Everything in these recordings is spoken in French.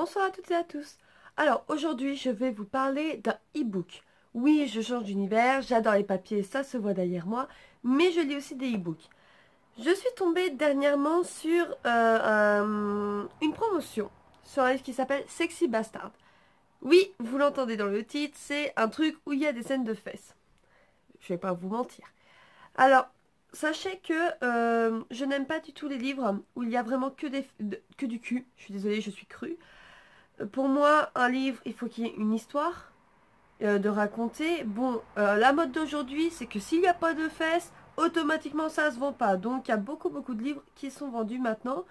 Bonsoir à toutes et à tous. Alors aujourd'hui je vais vous parler d'un e-book. Oui, je change d'univers, j'adore les papiers, ça se voit derrière moi, mais je lis aussi des e-books. Je suis tombée dernièrement sur une promotion sur un livre qui s'appelle Sexy Bastard. Oui, vous l'entendez dans le titre, c'est un truc où il y a des scènes de fesses. Je vais pas vous mentir. Alors, sachez que je n'aime pas du tout les livres où il y a vraiment que du cul. Je suis désolée, je suis crue. Pour moi, un livre, il faut qu'il y ait une histoire de raconter. Bon, la mode d'aujourd'hui, c'est que s'il n'y a pas de fesses, automatiquement ça se vend pas. Donc il y a beaucoup de livres qui sont vendus maintenant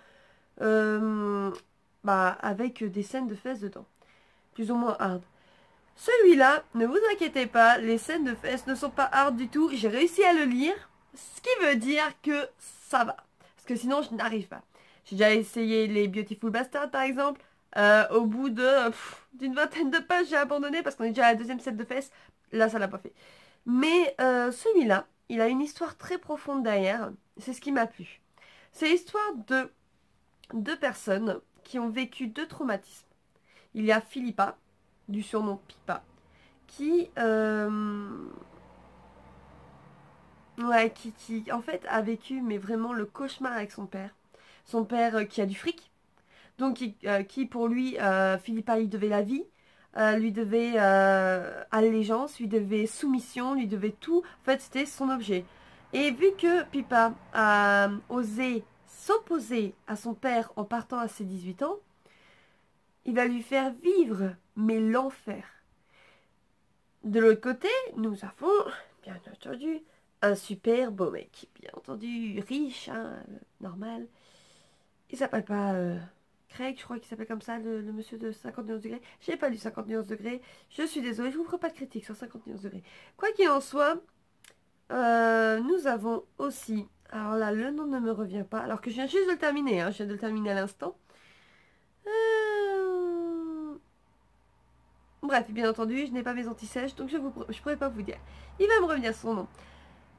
euh, avec des scènes de fesses dedans. Plus ou moins hard. Celui-là, ne vous inquiétez pas, les scènes de fesses ne sont pas hard du tout. J'ai réussi à le lire, ce qui veut dire que ça va. Parce que sinon, je n'arrive pas. J'ai déjà essayé les Beautiful Bastards, par exemple. Au bout d'une vingtaine de pages, j'ai abandonné parce qu'on est déjà à la deuxième set de fesses. Là, ça l'a pas fait. Mais celui-là, il a une histoire très profonde derrière. C'est ce qui m'a plu. C'est l'histoire de deux personnes qui ont vécu deux traumatismes. Il y a Philippa, du surnom Pipa, qui, qui en fait a vécu mais vraiment le cauchemar avec son père. Son père qui a du fric, donc qui pour lui, Philippa lui devait la vie, lui devait allégeance, lui devait soumission, lui devait tout. En fait, c'était son objet. Et vu que Pipa a osé s'opposer à son père en partant à ses 18 ans, il va lui faire vivre, mais l'enfer. De l'autre côté, nous avons, bien entendu, un super beau mec. Bien entendu, riche, hein, normal. Il s'appelle pas Craig, je crois qu'il s'appelle comme ça, le monsieur de 50 nuances degrés. J'ai pas lu 50 nuances degrés. Je suis désolée, je vous ferai pas de critique sur 50 nuances degrés. Quoi qu'il en soit, nous avons aussi... Alors là, le nom ne me revient pas, alors que je viens juste de le terminer, hein, je viens de le terminer à l'instant. Bref, bien entendu, je n'ai pas mes anti-sèches, donc je pourrais pas vous dire. Il va me revenir son nom.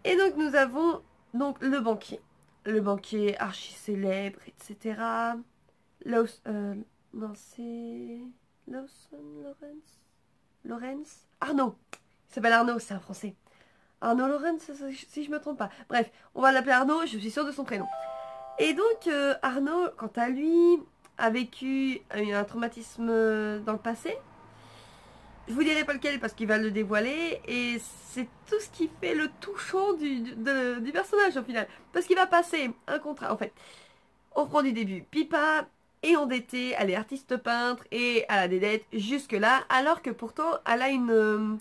Et donc nous avons donc le banquier. Le banquier archi célèbre, etc. Non, c'est... Lawson, Lawrence Arnaud. Il s'appelle Arnaud, c'est un français. Arnaud Lawrence, si je me trompe pas. Bref, on va l'appeler Arnaud, je suis sûre de son prénom. Et donc Arnaud, quant à lui, a vécu un traumatisme dans le passé. Je vous dirai pas lequel parce qu'il va le dévoiler et c'est tout ce qui fait le touchant du personnage au final. Parce qu'il va passer un contrat, en fait. On reprend du début. Pipa est endettée, elle est artiste peintre et elle a des dettes jusque-là, alors que pourtant elle a une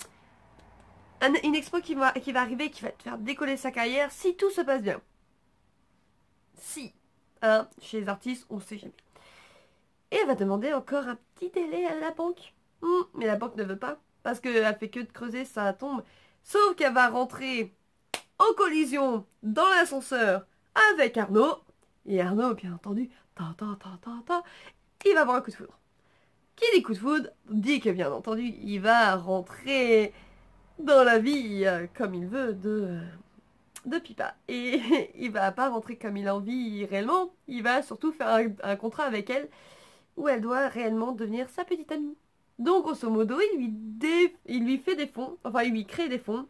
expo qui va arriver, qui va te faire décoller sa carrière si tout se passe bien. Si. Hein, chez les artistes, on sait jamais. Et elle va demander encore un petit délai à la banque. Mais la banque ne veut pas, parce qu'elle fait que de creuser, ça tombe. Sauf qu'elle va rentrer en collision dans l'ascenseur avec Arnaud. Et Arnaud, bien entendu, il va avoir un coup de foudre. Qui dit coup de foudre, dit que bien entendu, il va rentrer dans la vie comme il veut de Pipa. Et il va pas rentrer comme il a envie réellement, il va surtout faire un contrat avec elle où elle doit réellement devenir sa petite amie. Donc, grosso modo, il lui fait des fonds, enfin, il lui crée des fonds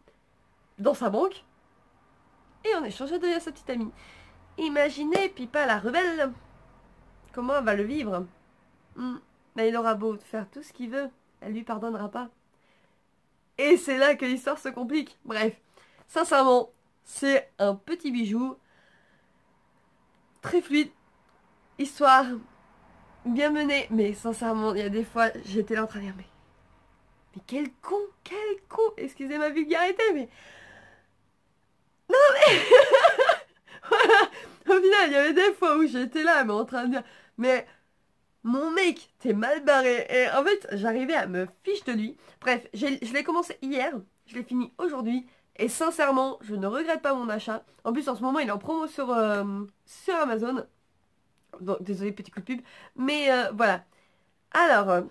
dans sa banque, et en échange, elle devient sa petite amie. Imaginez Pipa la rebelle, comment elle va le vivre. Mais il aura beau faire tout ce qu'il veut, elle lui pardonnera pas. Et c'est là que l'histoire se complique. Bref, sincèrement, c'est un petit bijou, très fluide, histoire bien menée, mais sincèrement, il y a des fois, j'étais là en train de dire, mais quel con, excusez ma vulgarité, mais... Non mais... Voilà, au final, il y avait des fois où j'étais là, mais en train de dire, mais mon mec, t'es mal barré. Et en fait, j'arrivais à me fiche de lui. Bref, je l'ai commencé hier, je l'ai fini aujourd'hui, et sincèrement, je ne regrette pas mon achat. En plus, en ce moment, il est en promo sur Amazon. Donc, désolé, petit coup de pub. Mais voilà. Alors...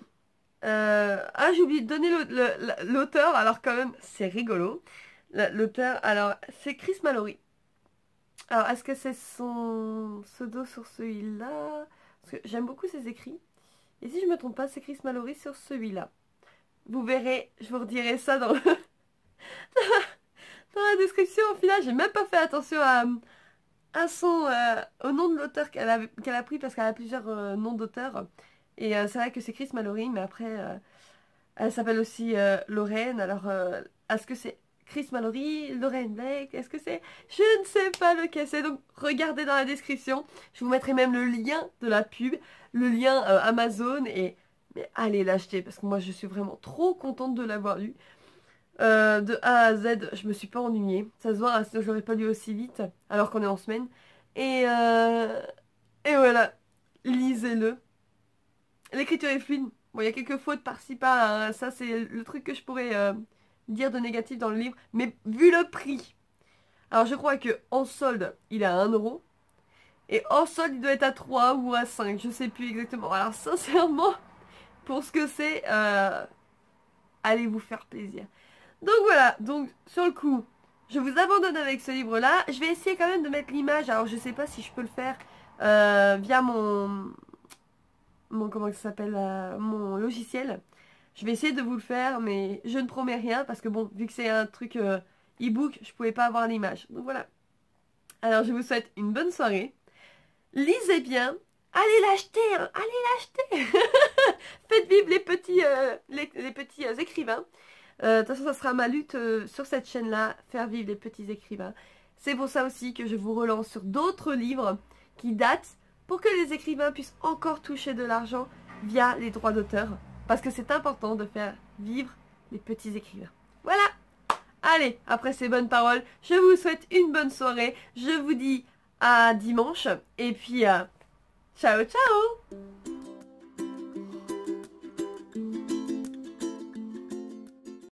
j'ai oublié de donner l'auteur, alors quand même, c'est rigolo. L'auteur, alors, c'est Chris Mallory. Alors, est-ce que c'est son pseudo sur celui-là? Parce que j'aime beaucoup ses écrits. Et si je me trompe pas, c'est Chris Mallory sur celui-là. Vous verrez, je vous redirai ça dans, dans la description. Au final, j'ai même pas fait attention au nom de l'auteur qu'elle a pris parce qu'elle a plusieurs noms d'auteurs. Et c'est vrai que c'est Chris Mallory, mais après, elle s'appelle aussi Lorraine. Alors, est-ce que c'est Chris Mallory, Lorraine Blake? Est-ce que c'est... Je ne sais pas lequel c'est. Donc, regardez dans la description. Je vous mettrai même le lien de la pub, le lien Amazon. Et mais allez l'acheter parce que moi, je suis vraiment trop contente de l'avoir lu. De A à Z, je me suis pas ennuyée. Ça se voit, sinon je l'aurais pas lu aussi vite, alors qu'on est en semaine. Et voilà, lisez-le. L'écriture est fluide. Bon, il y a quelques fautes par-ci par-là, hein. Ça, c'est le truc que je pourrais dire de négatif dans le livre. Mais vu le prix, alors je crois que en solde, il est à 1 €. Et en solde, il doit être à 3 ou à 5, je sais plus exactement. Alors sincèrement, pour ce que c'est, allez vous faire plaisir. Donc voilà, donc sur le coup, je vous abandonne avec ce livre-là. Je vais essayer quand même de mettre l'image. Alors je sais pas si je peux le faire via comment ça s'appelle, mon logiciel. Je vais essayer de vous le faire, mais je ne promets rien parce que bon, vu que c'est un truc e-book, je pouvais pas avoir l'image. Donc voilà. Alors je vous souhaite une bonne soirée. Lisez bien. Allez l'acheter, hein, allez l'acheter. Faites vivre les petits écrivains. De toute façon, ça sera ma lutte sur cette chaîne-là, faire vivre les petits écrivains. C'est pour ça aussi que je vous relance sur d'autres livres qui datent pour que les écrivains puissent encore toucher de l'argent via les droits d'auteur. Parce que c'est important de faire vivre les petits écrivains. Voilà! Allez, après ces bonnes paroles, je vous souhaite une bonne soirée. Je vous dis à dimanche. Et puis, ciao ciao!